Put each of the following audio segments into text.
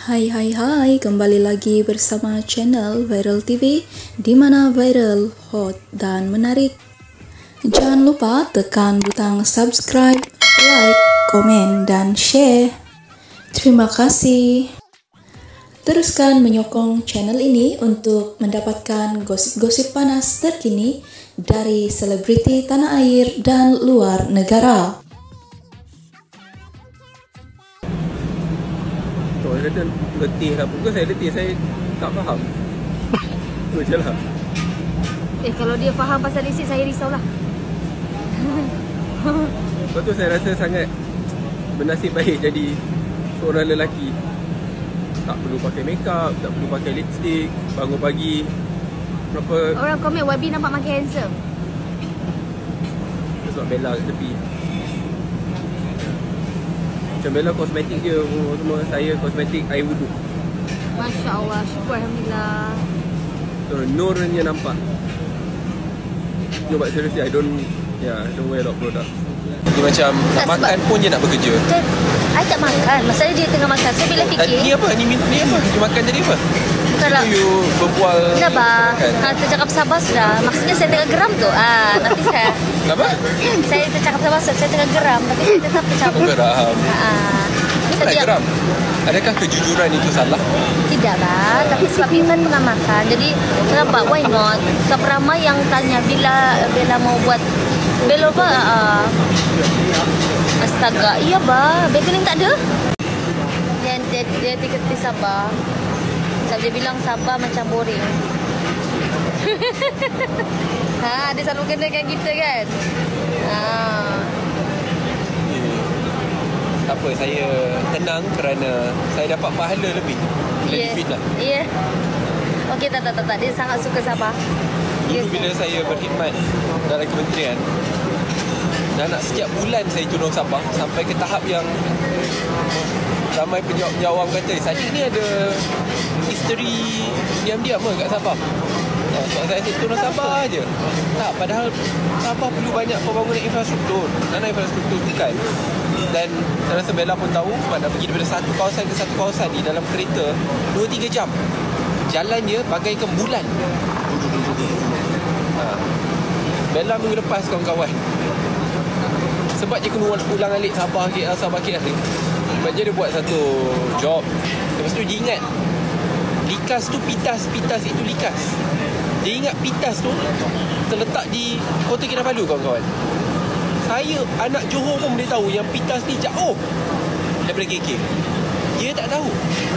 Hai, kembali lagi bersama channel Viral TV, di mana viral, hot, dan menarik. Jangan lupa tekan butang subscribe, like, komen, dan share. Terima kasih. Teruskan menyokong channel ini untuk mendapatkan gosip-gosip panas terkini dari selebriti tanah air dan luar negara. Saya kata letih lah. Bukan saya letih, saya tak faham. Itu je lah. Kalau dia faham pasal listrik, saya risaulah. Lepas tu saya rasa sangat bernasib baik jadi seorang lelaki. Tak perlu pakai makeup, tak perlu pakai lipstick, bangun pagi. Berapa orang komen YB nampak makin handsome. sebab Bella kat tepi. Macam Bella kosmetik je semua, saya kosmetik air wuduk. Masya Allah, syukur Alhamdulillah. So, Nur je nampak. No, but seriously, I don't wear a lot of product. Dia macam nak makan pun je nak bekerja. Kan, I tak makan. Masalah dia tengah makan. Saya bila fikir Ni apa? Ni minum ni apa? Dia makan tadi apa? Bukanlah. Itu you berbual. Kenapa? Makan. Tercakap sabar sudah. Maksudnya saya tengah geram tu. Nanti saya Kenapa? saya tercakap sabar sudah. Saya tengah geram. Tapi saya tetap tercakap. Geram. Kenapa nak geram? Adakah kejujuran itu salah? Tidaklah, tapi sebab dia kan tengah makan. Jadi, kenapa? Why not? Sebab ramai yang tanya bila Bella mau buat Bella apa? Astaga, iya ba, backling tak ada? Dia tiga-tiga sabar. Sebab dia bilang sabar macam boring. Dia selalu kenakan kita kan? Tak apa, saya tenang kerana saya dapat pahala lebih. Lebih lah. Ya. Okey, tak. Dia sangat suka sabar. Dulu bila saya berkhidmat dalam kementerian, dan nak setiap bulan saya tolong Sabah sampai ke tahap yang ramai penjawab kata, Sadiq ni ada history diam-diam kat Sabah. Sebab saya tolong Sabah je. Tak, padahal Sabah perlu banyak pembangunan infrastruktur. Mana infrastruktur bukan. Dan saya rasa Bella pun tahu sebab nak pergi daripada satu kawasan ke satu kawasan ni dalam kereta 2-3 jam. Jalan dia bagaikan bulan. Bella minggu lepas kawan-kawan, sebab dia kena ulang alik Sabah KL sebab dia buat satu job. Lepas tu dia ingat likas tu pitas itu likas. Dia ingat pitas tu terletak di Kota Kinabalu kawan-kawan. Saya anak Johor pun boleh tahu yang pitas ni jauh daripada KK. Dia tak tahu.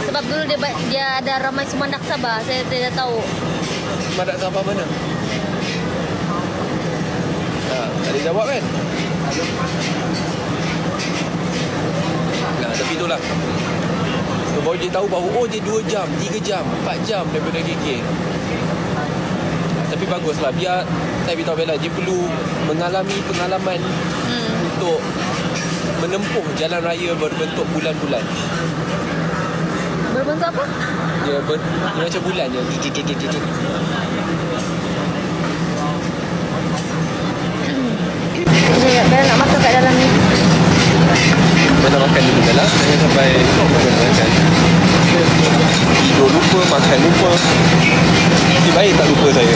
Sebab dulu dia ada ramai Sumandak Sabah. Saya tidak tahu. Sumandak Sabah mana? Tak ada jawab kan? Tapi itulah. So, baru dia tahu bahawa dia 2 jam, 3 jam, 4 jam daripada KK. Tapi baguslah, biar saya beritahu Bella, dia perlu mengalami pengalaman untuk menempuh jalan raya berbentuk bulan-bulan. Berbentuk apa? Dia macam bulan je. Bella nak masuk kat dalam ni. Bella makan dulu Bella. Jangan sampai makan. Tidur lupa, makan lupa. Lebih baik tak lupa saya.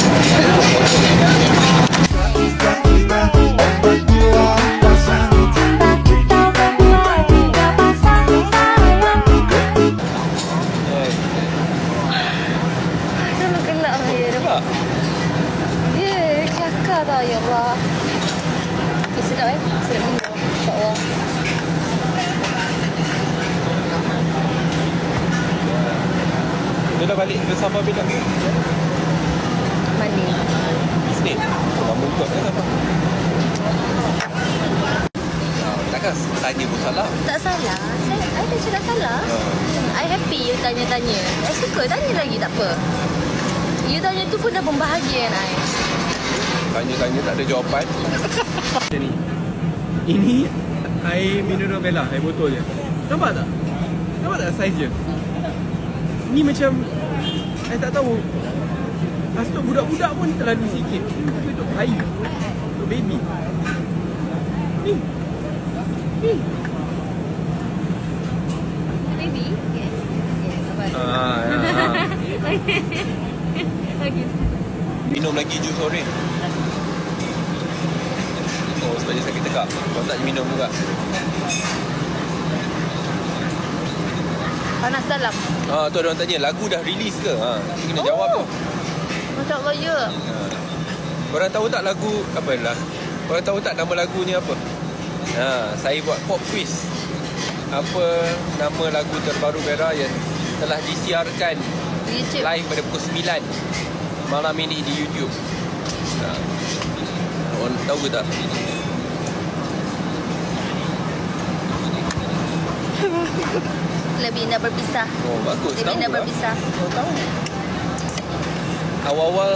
Ya Allah. Sedap sedap minum. InsyaAllah. Dia dah balik ke Sabah bila? Mana? Isnin. Lama juga kan Sabah. Takkan tanya pun salah? Tak salah. I dah cakap salah. I happy you tanya-tanya. I suka tanya lagi, tak apa. You tanya tu pun dah membahagiakan I. Tanya-tanya tak ada jawapan. Ni. Ini air mineral Bella, air botol je. Nampak tak? Nampak tak saiz dia? Ni macam saya tak tahu. Untuk budak-budak pun terlalu sikit. Tapi untuk bayi, untuk baby. Ni. Baby? Yes. Okey. Minum lagi jus orange. Oh, sebab dia sakit tegak. Kau tak minum juga. Panas dalam. Tu ada orang tanya, lagu dah release ke? Kita kena jawab tu. Masya Allah, ya. Korang tahu tak lagu apa lah? Korang tahu tak nama lagu ni apa? Saya buat pop quiz. Apa nama lagu terbaru Vera yang telah disiarkan YouTube. live pada pukul 9 malam ini di YouTube? Korang tahu ke tak? Lebih indah berpisah. Oh, bagus. Lebih Tahu indah lah. berpisah. Kau tahu. Awal-awal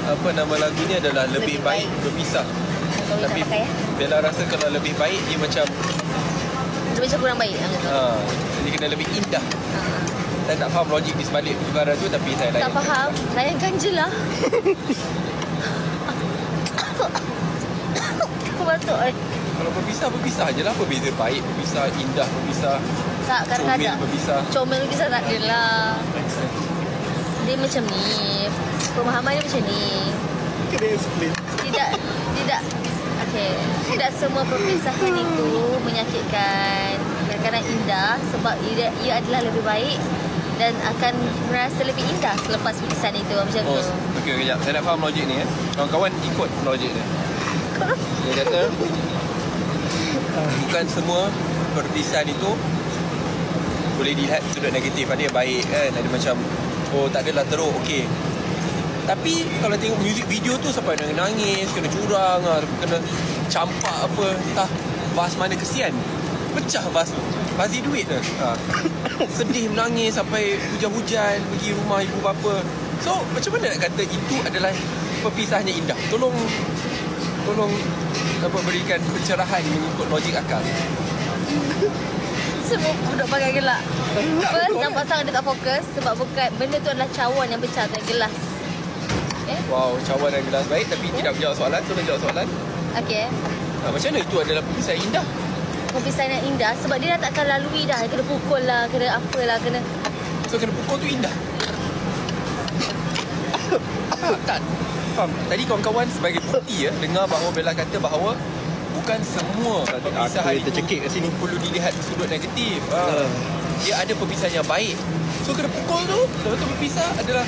apa nama lagu ni adalah Lebih Baik Berpisah. Kau tak Tapi pakai ya? Bella rasa kalau lebih baik dia macam Dia macam kurang baik. jadi kena lebih indah. Saya tak faham logik di sebalik perkara tu, tapi saya Tak layan. faham. Layankan je lah. Kau batuk Kalau berpisah je lah. Apa beza baik berpisah, indah berpisah, Tak, comel kadang-kadang berpisah? comel kisah tak ada lah. Dia macam ni. Pemahaman dia macam ni. Kena explain. Tidak okey. Tidak semua perpisahan itu menyakitkan. Kadang-kadang indah sebab ia adalah lebih baik dan akan merasa lebih indah selepas perpisahan itu, macam Oh, tu. okey, kejap. Saya nak faham logik ni. Kawan-kawan ikut logik dia. Dia kata bukan semua perpisahan itu boleh dilihat sudut negatif. Ada yang baik kan, ada macam oh tak adalah teruk, okey. Tapi kalau tengok music video tu sampai nangis, kena curang, kena campak apa, entah vas mana kesian. Pecah vas tu. Bazi duit tu. Sedih menangis sampai hujan-hujan pergi rumah ibu bapa. So macam mana nak kata itu adalah perpisahannya indah? Tolong apa berikan pencerahan mengikut logik akal. Semua budak pakai gelak. First, nampak sangat dia tak fokus sebab bukan benda tu adalah cawan yang pecah dalam gelas. Wow, cawan dan gelas baik tapi tidak menjawab soalan. Tolong jawab soalan. Okey. Macam mana itu adalah perpisahan indah? Perpisahan yang indah sebab dia dah takkan lalui dah. Kena pukul lah, kena apalah, kena. So kena pukul tu indah. Tak. Faham? Tadi kawan-kawan sebagai bukti dengar bahawa Bella kata bahawa bukan semua perpisahan itu tercekik kat sini. perlu dilihat sudut negatif. Dia ada perpisahan yang baik. So kena pukul tu, lepas tu berpisah adalah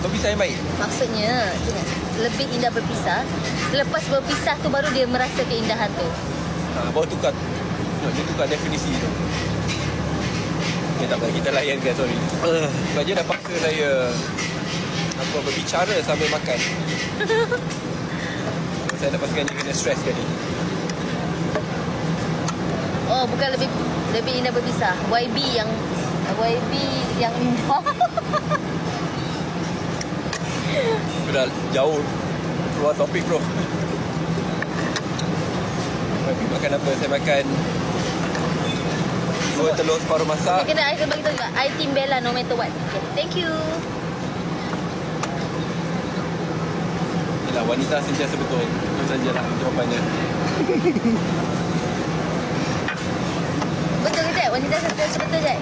perpisahan yang baik. Maksudnya tengok, lebih indah berpisah. Selepas berpisah tu baru dia merasa keindahan tu. Baru tukar. Dia tukar definisi tu. Tak apa, kita layankan, sorry. Sebab dia dah paksa saya berbicara sambil makan. Saya nak pastikan dia kena stres sekali. Oh, bukan lebih indah berpisah. YB yang indah. Dah jauh keluar topik bro. Makan apa? Saya makan dua telur separuh masak. Kena I bagi tahu juga. I team Bella no matter what. Okay, thank you. Yalah, wanita sentiasa betul. Itu sajalah jawapannya. Betul ke tak? Wanita sentiasa betul tak?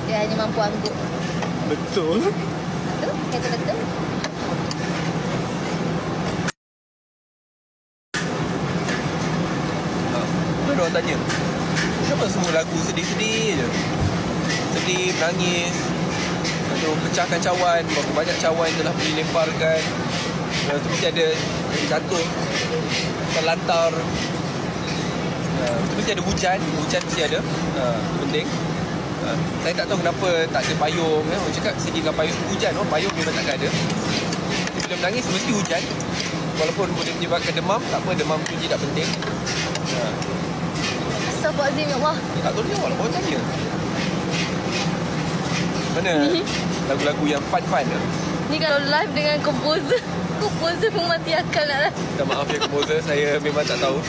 Dia hanya mampu angguk. Betul. Betul? Kata betul. Ada orang tanya, kenapa semua lagu sedih-sedih je? Sedih, menangis, atau pecahkan cawan, berapa banyak cawan telah dilemparkan. Lepas tu mesti ada yang jatuh, terlantar. Lepas tu mesti ada hujan mesti ada. Itu penting. Saya tak tahu kenapa tak ada payung. Orang cakap sediakan payung hujan. Payung memang takkan ada. Bila menangis mesti hujan. Walaupun boleh menyebabkan demam, tak apa, demam tu tidak penting. Astagfirullahalazim, ya Allah. Tak tahu jawab lah, orang tanya. Mana lagu-lagu yang fun-fun tu? Ni kalau live dengan komposer pun mati akal nak. Minta maaf ya komposer, saya memang tak tahu.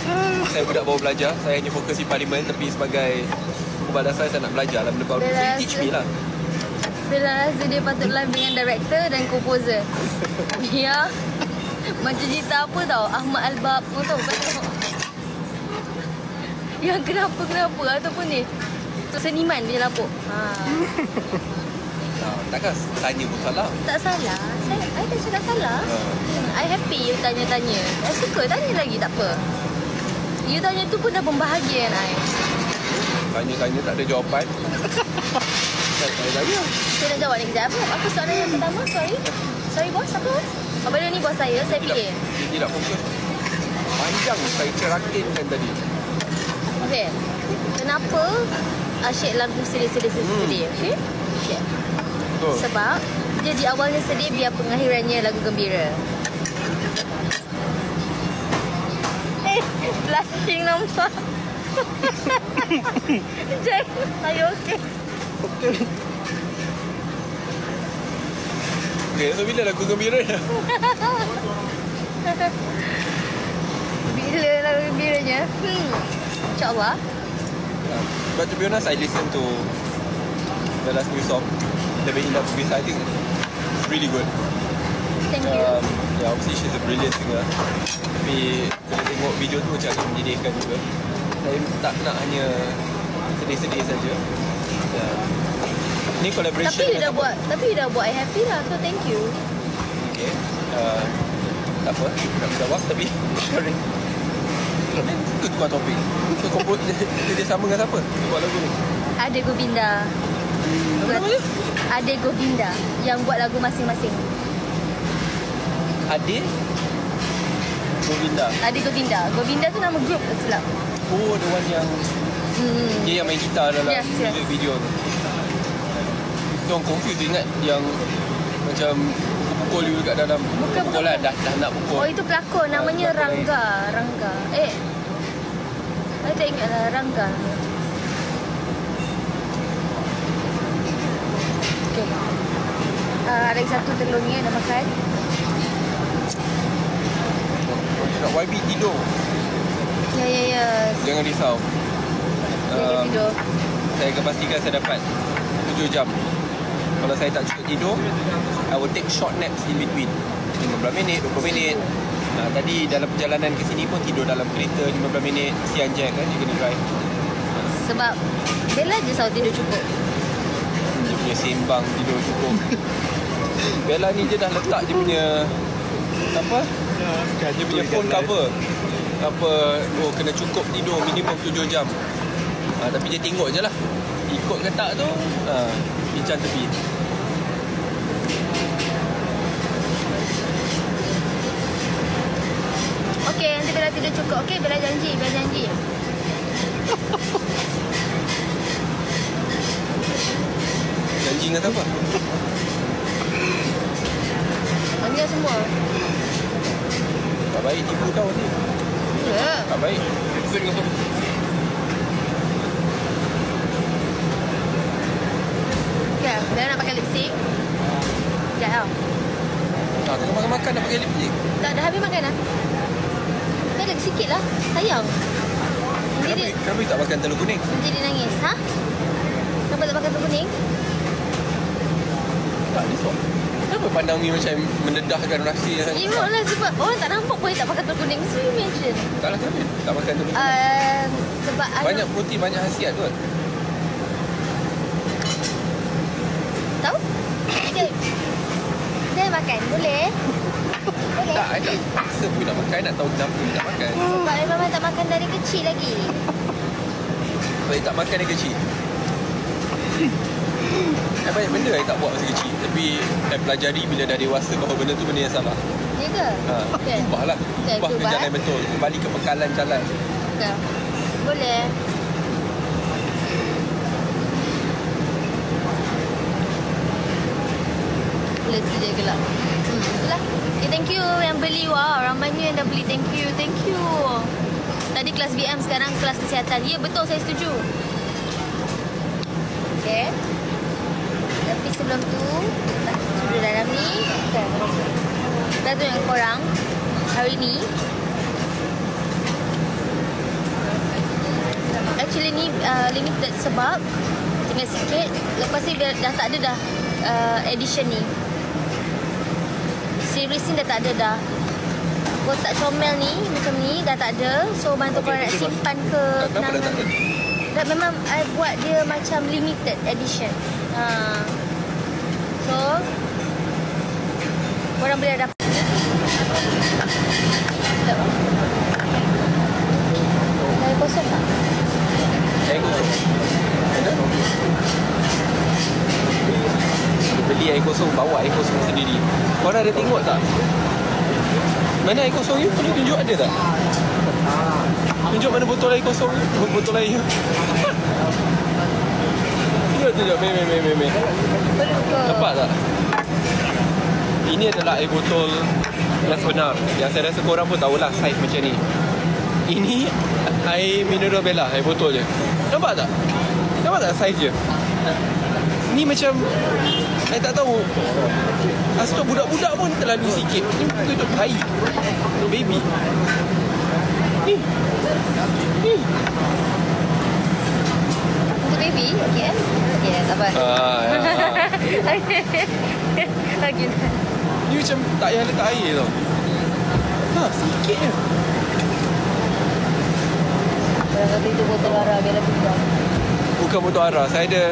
Saya budak baru belajar. Saya hanya fokus di parlimen, tapi sebagai pembalasan saya nak belajar lah benda baru. Bella Saya teach me lah. Bella rasa dia patut live dengan director dan komposer. Ya. Macam cerita apa tau, Ahmad Albab tu tahu kan? Yang kenapa ataupun ni Seniman punya lapuk. Takkan tanya pun salah. Tak salah. I tak cakap salah. I happy you tanya-tanya. I suka tanya lagi, tak apa. You tanya tu pun dah pembahagian I. Tanya-tanya tak ada jawapan. Saya tanya. Saya nak jawab ni kejap. Apa soalan yang pertama? Sorry bos, apa? Benda ni bos saya pilih. Dia tidak fokus. Panjang saya cerakinkan tadi. Okey. Kenapa asyik lagu sedih-sedih? Okey? Okay. Sebab dia di awalnya sedih biar pengakhirannya lagu gembira. Blushing nampak. Jack, are you okay? Okay, so bila lagu gembira? Bila lagu gembiranya? InsyaAllah. But to be honest, I listen to the last new song, The Way Enough With, I think it's really good. Thank you. Yeah, obviously she's a brilliant singer. Tapi bila tengok video tu macam agak menyedihkan juga. Saya tak nak hanya sedih-sedih saja. Ni collaboration. Tapi you dah buat I happy lah. So thank you. Okay. Tak apa, nak jawab tapi sorry. Itu tukar topik. So dia sama dengan siapa? Dia buat lagu ni? Ade Govinda. Apa nama dia? Ade Govinda yang buat lagu masing-masing. Ade Govinda. Ade Govinda. Govinda tu nama grup silap. Oh, the one yang dia yang main gitar dalam video tu. Tu orang confused ingat yang macam pukul you kat dalam. Bukan lah, dah nak pukul. Oh, itu pelakon namanya Rangga. I tak ingat lah Rangga. Okay. Ada lagi satu telur ni nak makan. Nak YB tidur. Ya. Jangan risau. Dia tidur. Saya akan pastikan saya dapat 7 jam. Kalau saya tak cukup tidur, I will take short naps in between. 15 minit, 20 minit. Tadi dalam perjalanan ke sini pun tidur dalam kereta 15 minit. Sian Jack kan, dia kena drive. Sebab Bella je selalu tidur cukup. Dia punya sembang tidur cukup. Bella ni je dah letak dia punya apa? Dia punya phone cover. Kena cukup tidur minimum 7 jam. Tapi dia tengok je lah. Ikut ke tak tu, bincang tepi. Okey, nanti Bella tidur cukup. Okey, Bella janji. Janji dengan siapa? Tanya semua. Tak baik tipu kau ni. Ya. Tak baik. Tipu dengan siapa? Okay, Bella nak pakai lipstick. Sekejap tau. Tengah makan-makan nak pakai lipstick. Tak, dah habis makan dah. Dah lagi sikit lah. Sayang. Kenapa you tak makan telur kuning? Nanti dia nangis. Ha? Kenapa tak makan telur kuning? Tak, dia sok. Kenapa pandang mi macam mendedahkan rasa yang sangat? Ibu lah sebab orang tak nampak pun dia tak makan telur kuning. So you mention. Tak lah, kenapa tak makan telur kuning? Sebab banyak protein, banyak khasiat tu kan? Tahu? Saya makan. Boleh? Boleh? Tak, I tak paksa pun nak makan. I nak tahu kenapa you tak makan. Sebab I memang tak makan dari kecil lagi. Sebab you tak makan dari kecil. Banyak benda I tak buat masa kecil. Tapi I pelajari bila dah dewasa bahawa benda tu benda yang salah. Ya ke? Okay. Ubahlah. Ubah ke jalan yang betul. Kembali ke pekalan jalan. Okay. Boleh. Boleh saja gelap. Itulah. Okay, thank you yang beli. Wow, ramainya yang dah beli. Thank you. Tadi kelas BM, sekarang kelas kesihatan. Ya, betul, saya setuju. Okay. Tapi sebelum tu, sudah dalam ni. Kita tunjuk korang hari ni. Actually ni limited sebab tinggal sikit. Lepas ni dah tak ada dah edition ni. Series ni dah tak ada dah. Kotak comel ni macam ni dah tak ada. So bantu korang nak simpan ke Kenapa dah tak ada? Dan memang I buat dia macam limited edition. So korang boleh dapat. Air kosong tak? Air kosong. Ada? Beli air kosong, bawa air kosong sendiri. Korang ada tengok tak? Mana air kosong you? Boleh tunjuk ada tak? Tunjuk mana botol air kosong you? Botol air you. Tunjuk. Meh. Nampak tak? Ini adalah air botol yang sebenar. Yang saya rasa korang pun tahulah saiz macam ni. Ini air mineral Bella, air botol je. Nampak tak? Nampak tak saiz dia? Ni macam saya tak tahu. Asal budak-budak pun terlalu sikit. Ni untuk bayi, untuk baby. Ni. Untuk baby, okey. Okey, tak apa. Lagi. Ni macam tak payah letak air tau. Sikit je. Orang kata itu botol Ara biar lebih kurang. Bukan botol Ara. Saya ada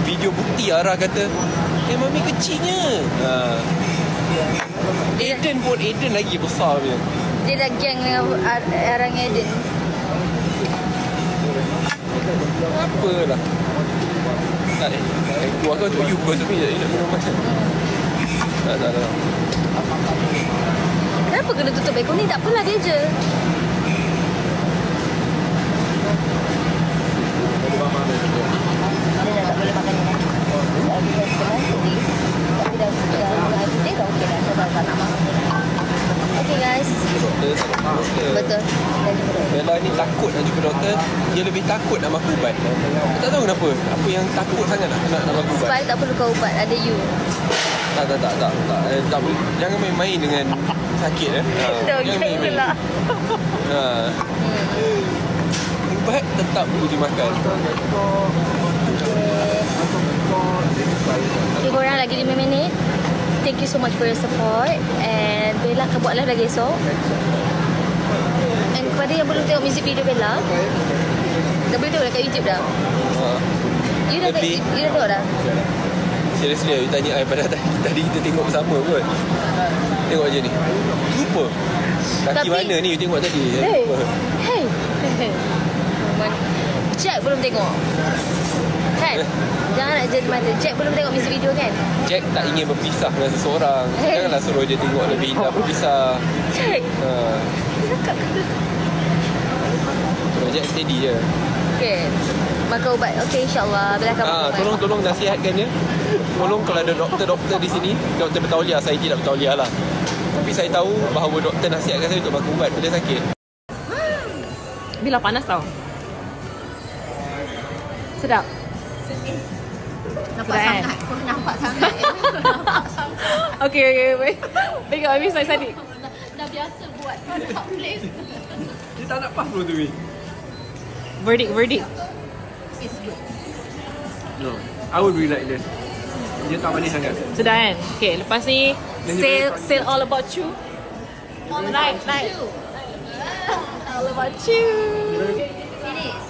video bukti Ara kata mami kecilnya. Aiden lagi besar dia. Dia dah geng dengan orang Aiden. Apalah. Tak gua kau untuk you, gua tu ni nak minum macam. Tak. Kenapa kena tutup ekor ni? Tak apalah dia je. Dia dah tak boleh makan ni. Dia sebenarnya tadi. Tapi dah dia dah okey dah. Saya dah tak nak makan. Okay guys. Betul. Bella ni takut nak jumpa doktor. Dia lebih takut nak makan ubat. Tak tahu kenapa. Apa yang takut sangat nak makan ubat. Sebab tak perlu kau ubat. Ada you. Tak boleh. Jangan main-main dengan sakit jangan main-main. Ubat tetap perlu dimakan. Okay, korang lagi 5 minit. Thank you so much for your support. And Bella akan buat live lagi esok. And kepada yang belum tengok music video Bella, dah boleh tengok dekat YouTube dah. You dah tengok dah? Seriously, you tanya I pada tadi kita tengok bersama kot. Tengok je ni. Lupa. Kaki mana ni you tengok tadi? Hey. Jack belum tengok. Kan? Jangan nak jadi mata. Jack belum tengok music video kan? Jack tak ingin berpisah dengan seseorang. Janganlah suruh dia tengok lebih indah berpisah. Jack. Jack steady je. Okay. Makan ubat. Okay, insyaAllah. Bila akan makan ubat. Tolong nasihatkan dia. Tolong kalau ada doktor di sini, doktor bertauliah, saya tidak bertauliah lah. Tapi saya tahu bahawa doktor nasihatkan saya untuk makan ubat bila sakit. Bila panas tau. Sedap. Nampak sangat. Okay. Baik, habis saya tadi. Dah biasa buat hot place. Dia tak nak pas pun tu. Verdict. It's good. No, I would really like this. Dia tak manis sangat. Sedap kan? Okay, lepas ni sale all about you. All about you. All about you. It is.